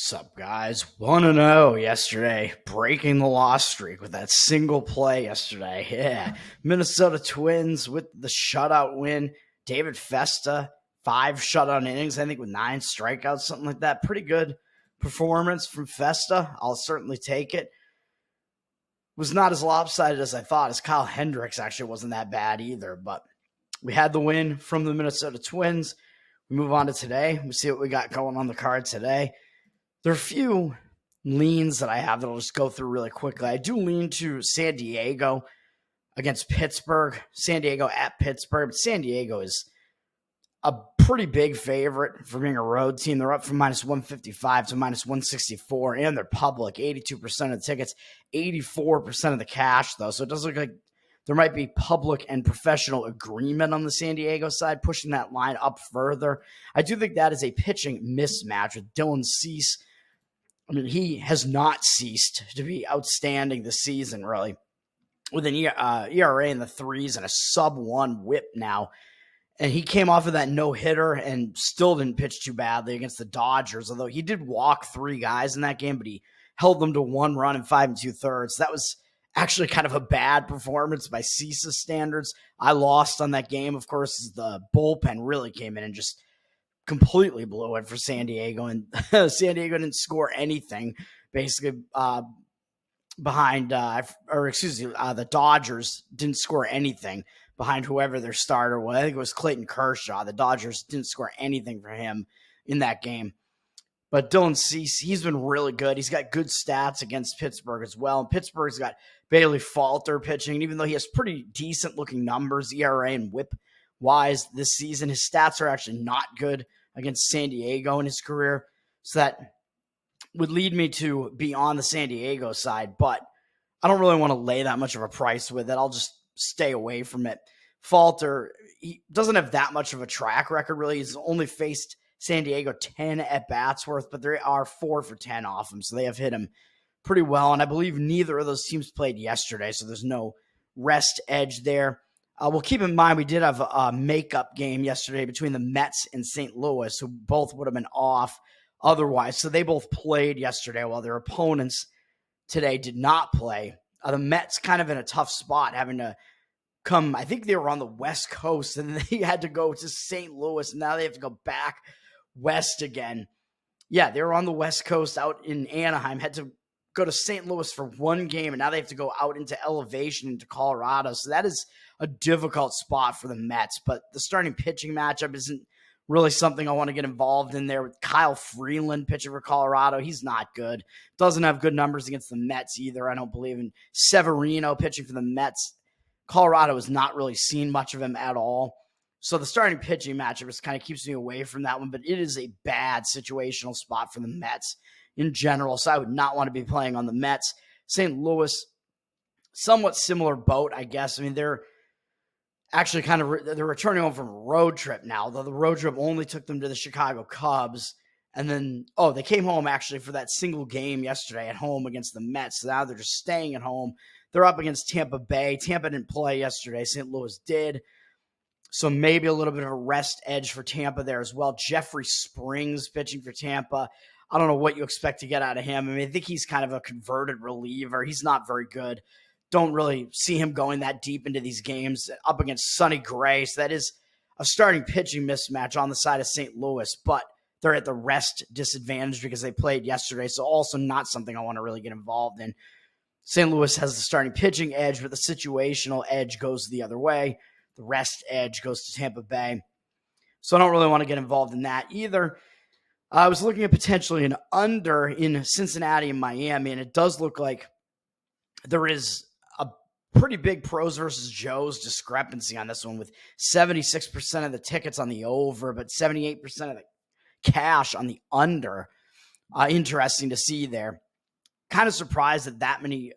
Sup, guys? 1-0 yesterday, breaking the loss streak with that single play yesterday. Yeah. Minnesota Twins with the shutout win. David Festa, 5 shutout innings, I think with 9 strikeouts, something like that. Pretty good performance from Festa. I'll certainly take it. Was not as lopsided as I thought, as Kyle Hendricks actually wasn't that bad either. But we had the win from the Minnesota Twins. We move on to today. We see what we got going on the card today. There are a few leans that I have that I'll just go through really quickly. I do lean to San Diego against Pittsburgh. San Diego at Pittsburgh. But San Diego is a pretty big favorite for being a road team. They're up from minus 155 to minus 164, and they're public. 82% of the tickets, 84% of the cash, though. So it does look like there might be public and professional agreement on the San Diego side, pushing that line up further. I do think that is a pitching mismatch with Dylan Cease. I mean, he has not ceased to be outstanding this season, really, with an ERA in the threes and a sub-1 whip now. And he came off of that no-hitter and still didn't pitch too badly against the Dodgers, although he did walk 3 guys in that game, but he held them to 1 run in 5 2/3. That was actually kind of a bad performance by Cease's standards. I lost on that game, of course, as the bullpen really came in and just completely blew it for San Diego, and San Diego didn't score anything basically behind, the Dodgers didn't score anything behind whoever their starter was. I think it was Clayton Kershaw. The Dodgers didn't score anything for him in that game. But Dylan Cease, he's been really good. He's got good stats against Pittsburgh as well. And Pittsburgh's got Bailey Falter pitching, even though he has pretty decent looking numbers, ERA and whip wise this season. His stats are actually not good against San Diego in his career. So that would lead me to be on the San Diego side, but I don't really want to lay that much of a price with it. I'll just stay away from it. Falter, he doesn't have that much of a track record, really. He's only faced San Diego 10 at-bats worth, but there are 4 for 10 off him, so they have hit him pretty well. And I believe neither of those teams played yesterday, so there's no rest edge there. Well, keep in mind, we did have a makeup game yesterday between the Mets and St. Louis, who both would have been off otherwise. So they both played yesterday while their opponents today did not play. The Mets kind of in a tough spot, having to come, I think they were on the West Coast, and they had to go to St. Louis, and now they have to go back west again. Yeah, they were on the West Coast out in Anaheim, had to go to St. Louis for 1 game, and now they have to go out into elevation into Colorado. So that is a difficult spot for the Mets. But the starting pitching matchup isn't really something I want to get involved in there. With Kyle Freeland pitching for Colorado, he's not good. Doesn't have good numbers against the Mets either, I don't believe. And Severino pitching for the Mets, Colorado has not really seen much of him at all. So the starting pitching matchup just kind of keeps me away from that one. But it is a bad situational spot for the Mets in general, so I would not want to be playing on the Mets. St. Louis, somewhat similar boat, I guess. I mean, they're actually they're returning home from a road trip now, though the road trip only took them to the Chicago Cubs. And then, they came home actually for that single game yesterday at home against the Mets. So now they're just staying at home. They're up against Tampa Bay. Tampa didn't play yesterday. St. Louis did. So maybe a little bit of a rest edge for Tampa there as well. Jeffrey Springs pitching for Tampa. I don't know what you expect to get out of him. I mean, I think he's kind of a converted reliever. He's not very good. Don't really see him going that deep into these games up against Sonny Gray. So that is a starting pitching mismatch on the side of St. Louis, but they're at the rest disadvantage because they played yesterday. So also not something I want to really get involved in. St. Louis has the starting pitching edge, but the situational edge goes the other way. The rest edge goes to Tampa Bay. So I don't really want to get involved in that either. I was looking at potentially an under in Cincinnati and Miami, and it does look like there is a pretty big pros versus Joes discrepancy on this one, with 76% of the tickets on the over, but 78% of the cash on the under. Interesting to see there. Kind of surprised that many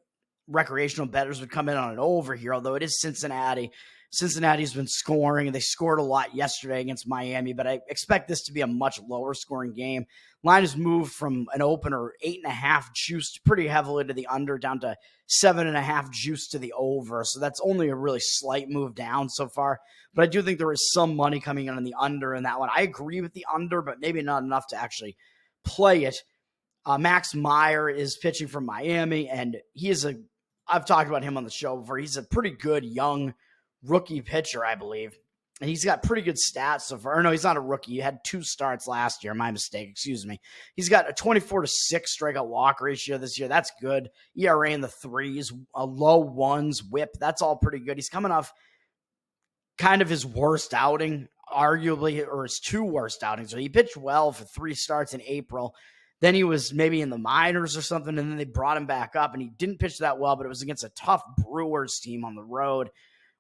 recreational bettors would come in on an over here, although it is Cincinnati. Cincinnati's been scoring, and they scored a lot yesterday against Miami, but I expect this to be a much lower scoring game. Line has moved from an opener 8.5 juiced pretty heavily to the under, down to 7.5 juiced to the over. So that's only a really slight move down so far. But I do think there is some money coming in on the under in that one. I agree with the under, but maybe not enough to actually play it. Max Meyer is pitching for Miami, and I've talked about him on the show before. He's a pretty good young rookie pitcher, I believe. And he's got pretty good stats so far. Or no, he's not a rookie. He had 2 starts last year. My mistake. Excuse me. He's got a 24-6 strikeout walk ratio this year. That's good. ERA in the 3s, a low 1s, whip. That's all pretty good. He's coming off kind of his worst outing, arguably, or his 2 worst outings. So he pitched well for 3 starts in April. Then he was maybe in the minors or something, and then they brought him back up, and he didn't pitch that well, but it was against a tough Brewers team on the road.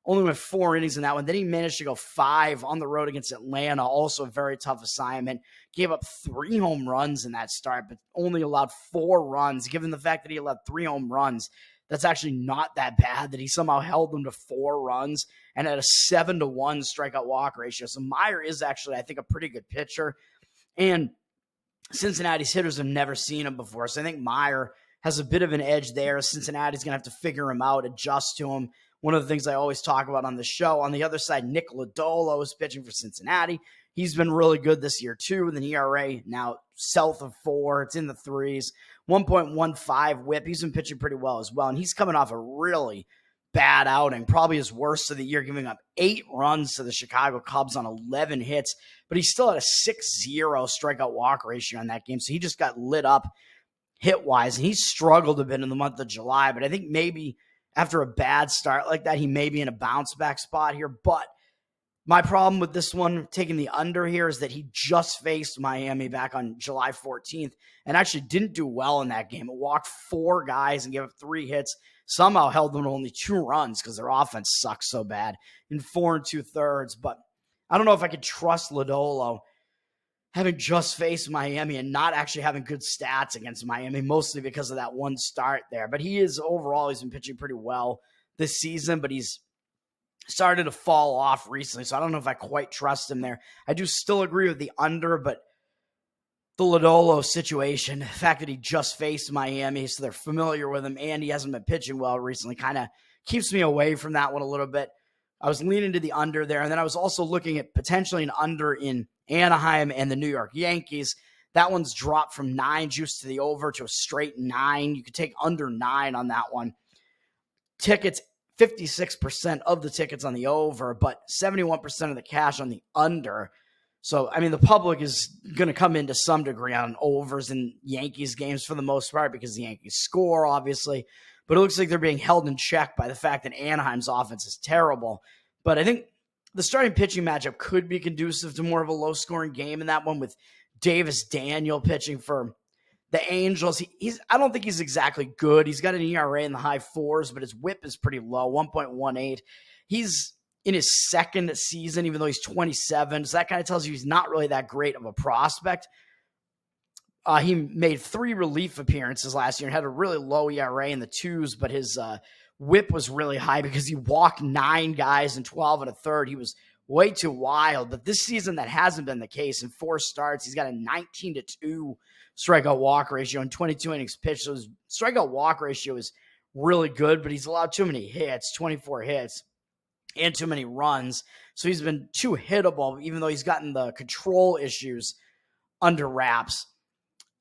Only went 4 innings in that one. Then he managed to go 5 on the road against Atlanta, also a very tough assignment. Gave up 3 home runs in that start, but only allowed 4 runs. Given the fact that he allowed 3 home runs, that's actually not that bad that he somehow held them to 4 runs and had a 7-1 strikeout walk ratio. So Meyer is actually, I think, a pretty good pitcher. And Cincinnati's hitters have never seen him before. So I think Meyer has a bit of an edge there. Cincinnati's going to have to figure him out, adjust to him. One of the things I always talk about on the show. On the other side, Nick Lodolo is pitching for Cincinnati. He's been really good this year, too, with an ERA now south of 4. It's in the 3s. 1.15 whip. He's been pitching pretty well as well. And he's coming off a really bad outing, probably his worst of the year, giving up 8 runs to the Chicago Cubs on 11 hits. But he still had a 6.0 strikeout walk ratio in that game. So he just got lit up hit-wise. And he struggled a bit in the month of July. But I think maybe after a bad start like that, he may be in a bounce-back spot here. But my problem with this one, taking the under here, is that he just faced Miami back on July 14th and actually didn't do well in that game. It walked 4 guys and gave up 3 hits. Somehow held them to only 2 runs because their offense sucks so bad in 4 2/3. But I don't know if I could trust Lodolo having just faced Miami and not actually having good stats against Miami, mostly because of that one start there. But he's been pitching pretty well this season, but he's started to fall off recently, so I don't know if I quite trust him there. I do still agree with the under, but the Lodolo situation, the fact that he just faced Miami, so they're familiar with him, and he hasn't been pitching well recently, kind of keeps me away from that one a little bit. I was leaning to the under there, and then I was also looking at potentially an under in Anaheim and the New York Yankees. That one's dropped from 9 juice to the over to a straight 9. You could take under 9 on that one. Tickets, 56% of the tickets on the over, but 71% of the cash on the under. So, I mean, the public is going to come in to some degree on overs in Yankees games for the most part because the Yankees score, obviously. But it looks like they're being held in check by the fact that Anaheim's offense is terrible. But I think the starting pitching matchup could be conducive to more of a low-scoring game in that one with Davis Daniel pitching for the Angels. I don't think he's exactly good. He's got an ERA in the high 4s, but his whip is pretty low, 1.18. He's in his second season, even though he's 27. So that kind of tells you he's not really that great of a prospect. He made 3 relief appearances last year and had a really low ERA in the 2s, but his whip was really high because he walked 9 guys in 12 1/3. He was way too wild. But this season, that hasn't been the case. In 4 starts, he's got a 19-2 strikeout walk ratio and 22 innings pitched. So his strikeout walk ratio is really good, but he's allowed too many hits, 24 hits, and too many runs. So he's been too hittable, even though he's gotten the control issues under wraps.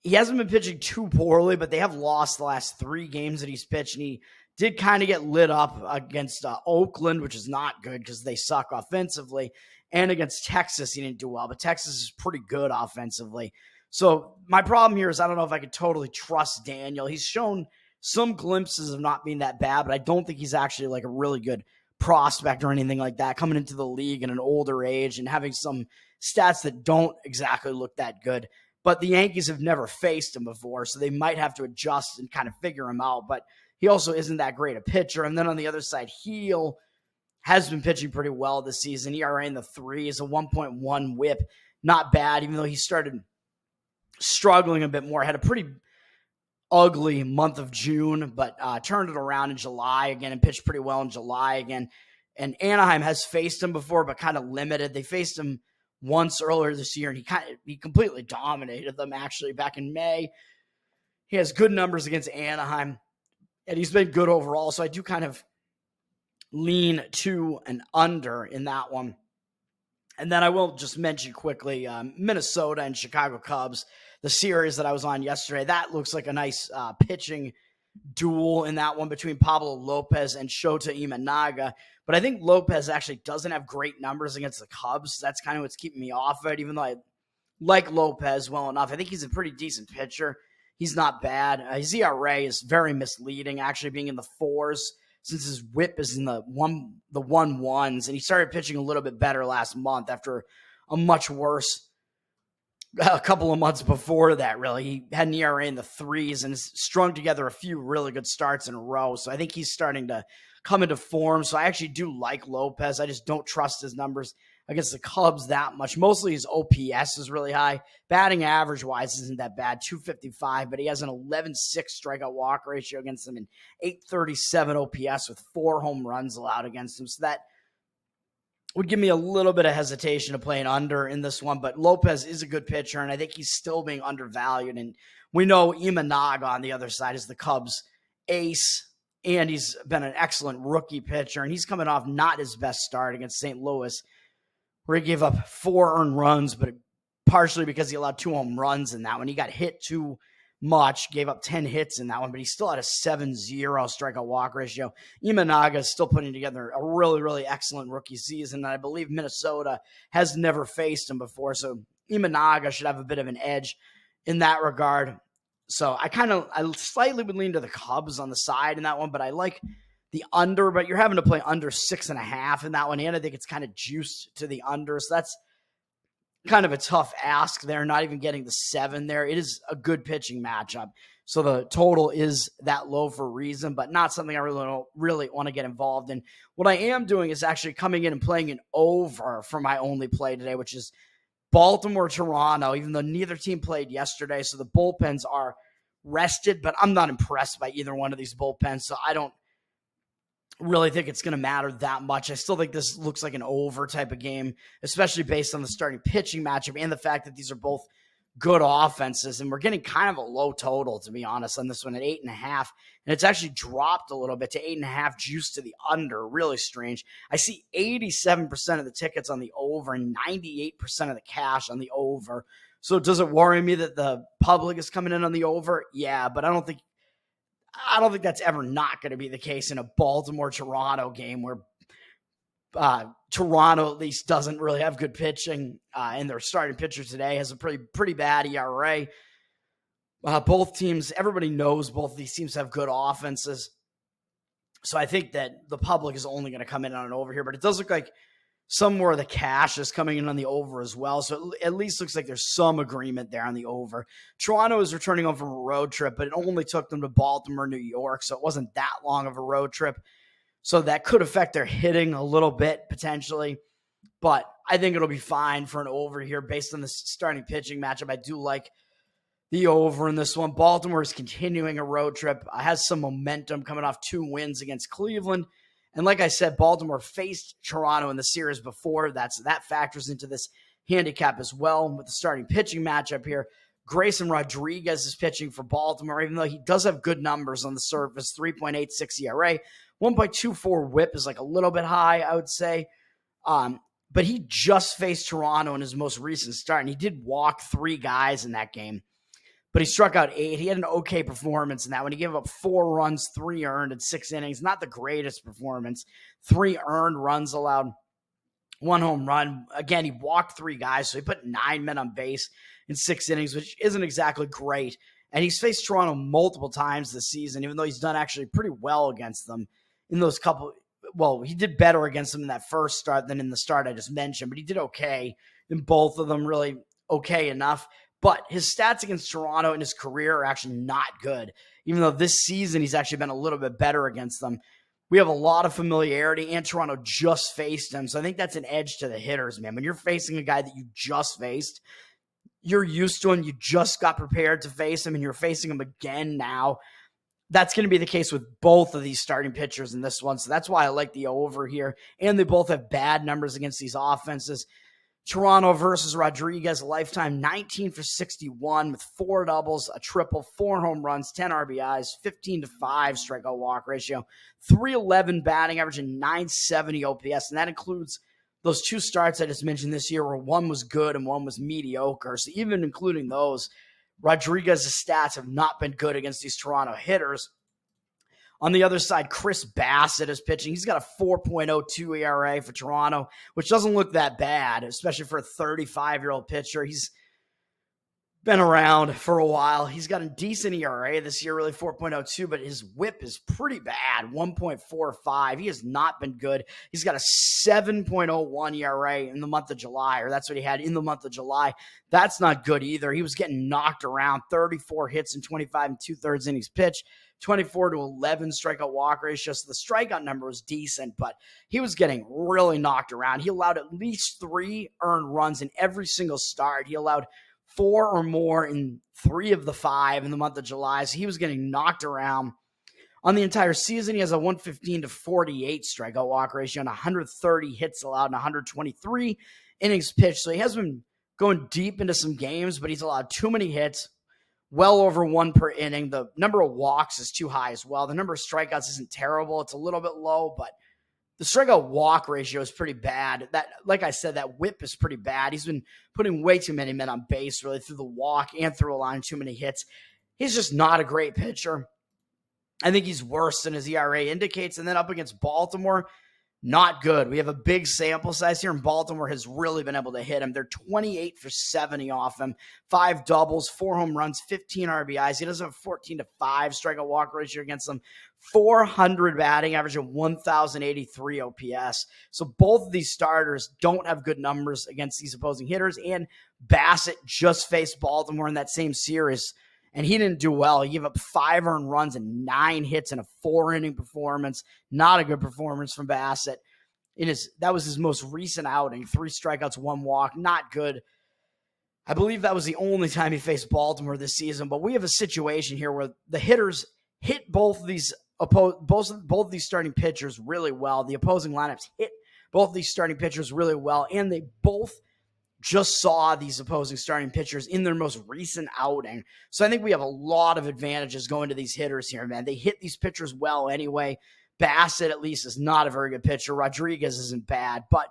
He hasn't been pitching too poorly, but they have lost the last 3 games that he's pitched, and he did kind of get lit up against Oakland, which is not good because they suck offensively, and against Texas, he didn't do well, but Texas is pretty good offensively. So my problem here is I don't know if I could totally trust Daniel. He's shown some glimpses of not being that bad, but I don't think he's actually like a really good prospect or anything like that, coming into the league at an older age and having some stats that don't exactly look that good. But the Yankees have never faced him before, so they might have to adjust and kind of figure him out. But he also isn't that great a pitcher. And then on the other side, Heel has been pitching pretty well this season. ERA in the 3s, a 1.1 whip. Not bad, even though he started struggling a bit more. Had a pretty ugly month of June, but turned it around in July again and pitched pretty well in July again. And Anaheim has faced him before, but kind of limited. They faced him once earlier this year, and he completely dominated them, actually, back in May. He has good numbers against Anaheim, and he's been good overall, so I do kind of lean to an under in that one. And then I will just mention quickly Minnesota and Chicago Cubs. the series that I was on yesterday. That looks like a nice pitching duel in that one between Pablo Lopez and Shota Imanaga. But I think Lopez actually doesn't have great numbers against the Cubs. That's kind of what's keeping me off of it, even though I like Lopez well enough. I think he's a pretty decent pitcher. He's not bad. His ERA is very misleading, actually being in the 4s since his whip is in the 1-1s, and he started pitching a little bit better last month after a much worse a couple of months before that, really. He had an ERA in the 3s and has strung together a few really good starts in a row. So I think he's starting to come into form. So I actually do like Lopez. I just don't trust his numbers against the Cubs that much. Mostly his OPS is really high. Batting average-wise isn't that bad, 255, but he has an 11.6 strikeout walk ratio against him and 837 OPS with 4 home runs allowed against him. So that would give me a little bit of hesitation to play an under in this one, but Lopez is a good pitcher, and I think he's still being undervalued. And we know Imanaga on the other side is the Cubs' ace, and he's been an excellent rookie pitcher, and he's coming off not his best start against St. Louis, where he gave up 4 earned runs, but partially because he allowed 2 home runs in that one. He got hit too much, gave up 10 hits in that one, but he still had a 7.0 strikeout walk ratio. Imanaga is still putting together a really, really excellent rookie season, and I believe Minnesota has never faced him before, so Imanaga should have a bit of an edge in that regard. So I slightly would lean to the Cubs on the side in that one, but I like the under, but you're having to play under 6.5 in that one, and I think it's kind of juiced to the under, so that's kind of a tough ask there, not even getting the 7 there. It is a good pitching matchup. So the total is that low for a reason, but not something I really want to get involved in. What I am doing is actually coming in and playing an over for my only play today, which is Baltimore-Toronto, even though neither team played yesterday. So the bullpens are rested, but I'm not impressed by either one of these bullpens. So I don't really think it's going to matter that much. I still think this looks like an over type of game, especially based on the starting pitching matchup and the fact that these are both good offenses. And we're getting kind of a low total, to be honest, on this one at 8.5. And it's actually dropped a little bit to 8.5 juice to the under. Really strange. I see 87% of the tickets on the over and 98% of the cash on the over. So does it worry me that the public is coming in on the over? Yeah, but I don't think that's ever not going to be the case in a Baltimore-Toronto game where Toronto at least doesn't really have good pitching, and their starting pitcher today has a pretty bad ERA. Both teams, everybody knows both of these teams have good offenses. So I think that the public is only going to come in on an over here, but it does look like somewhere the cash is coming in on the over as well. So it at least looks like there's some agreement there on the over. Toronto is returning home from a road trip, but it only took them to Baltimore, New York. So it wasn't that long of a road trip. So that could affect their hitting a little bit potentially, but I think it'll be fine for an over here based on the starting pitching matchup. I do like the over in this one. Baltimore is continuing a road trip. Has some momentum coming off 2 wins against Cleveland. And like I said, Baltimore faced Toronto in the series before. That factors into this handicap as well with the starting pitching matchup here. Grayson Rodriguez is pitching for Baltimore, even though he does have good numbers on the surface, 3.86 ERA. 1.24 whip is like a little bit high, I would say. But he just faced Toronto in his most recent start, and he did walk 3 guys in that game. But he struck out 8. He had an okay performance in that one. He gave up 4 runs, 3 earned in 6 innings. Not the greatest performance. 3 earned runs allowed, 1 home run. Again, he walked 3 guys, so he put 9 men on base in 6 innings, which isn't exactly great. And he's faced Toronto multiple times this season, even though he's done actually pretty well against them in those couple. Well, he did better against them in that first start than in the start I just mentioned, but he did okay in both of them, really okay enough. But his stats against Toronto in his career are actually not good, even though this season he's actually been a little bit better against them. We have a lot of familiarity, and Toronto just faced him. So I think that's an edge to the hitters, man. When you're facing a guy that you just faced, you're used to him, you just got prepared to face him, and you're facing him again now. That's going to be the case with both of these starting pitchers in this one. So that's why I like the over here. And they both have bad numbers against these offenses. Toronto versus Rodriguez, lifetime 19 for 61 with 4 doubles, a triple, 4 home runs, 10 RBIs, 15-5 strikeout walk ratio, 311 batting average, and 970 OPS. And that includes those 2 starts I just mentioned this year where one was good and one was mediocre. So even including those, Rodriguez's stats have not been good against these Toronto hitters. On the other side, Chris Bassett is pitching. He's got a 4.02 ERA for Toronto, which doesn't look that bad, especially for a 35-year-old pitcher. He's been around for a while. He's got a decent ERA this year, really 4.02, but his whip is pretty bad, 1.45. He has not been good. He's got a 7.01 ERA in the month of July, or that's what he had in the month of July. That's not good either. He was getting knocked around, 34 hits in 25 and 2/3 innings pitched, 24-11 strikeout walk ratio. So the strikeout number was decent, but he was getting really knocked around. He allowed at least 3 earned runs in every single start. He allowed 4 or more in 3 of the 5 in the month of July. So he was getting knocked around. On the entire season, he has a 115-48 strikeout walk ratio and 130 hits allowed and 123 innings pitched. So he has been going deep into some games, but he's allowed too many hits, well over 1 per inning. The number of walks is too high as well. The number of strikeouts isn't terrible. It's a little bit low, but the strikeout walk ratio is pretty bad. That, like I said, that whip is pretty bad. He's been putting way too many men on base, really, through the walk and through a line, too many hits. He's just not a great pitcher. I think he's worse than his ERA indicates. And then up against Baltimore, not good. We have a big sample size here, and Baltimore has really been able to hit him. They're 28 for 70 off him, 5 doubles, 4 home runs, 15 RBIs. He doesn't have a 14-5 strikeout walk ratio against them, 400 batting average of 1,083 OPS. So both of these starters don't have good numbers against these opposing hitters, and Bassett just faced Baltimore in that same series, and he didn't do well. He gave up 5 earned runs and 9 hits in a 4-inning performance. Not a good performance from Bassett. That was his most recent outing. 3 strikeouts, 1 walk. Not good. I believe that was the only time he faced Baltimore this season. But we have a situation here where the hitters hit both of these starting pitchers really well. The opposing lineups hit both of these starting pitchers really well, and they both just saw these opposing starting pitchers in their most recent outing. So I think we have a lot of advantages going to these hitters here, man. They hit these pitchers well anyway. Bassett, at least, is not a very good pitcher. Rodriguez isn't bad, but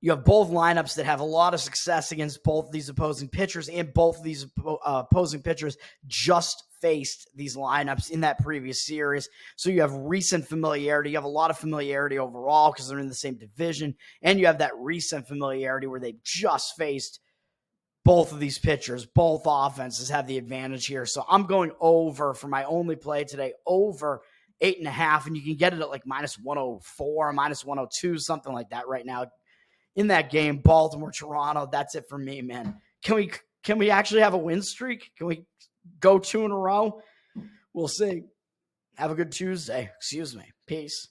you have both lineups that have a lot of success against both these opposing pitchers, and both of these opposing pitchers just faced these lineups in that previous series. So you have recent familiarity. You have a lot of familiarity overall because they're in the same division, and you have that recent familiarity where they just faced both of these pitchers. Both offenses have the advantage here. So I'm going over for my only play today, over 8.5, and you can get it at like minus 104, minus 102, something like that right now. In that game, Baltimore, Toronto, that's it for me, man. Can we actually have a win streak? Can we go 2 in a row? We'll see. Have a good Tuesday. Excuse me. Peace.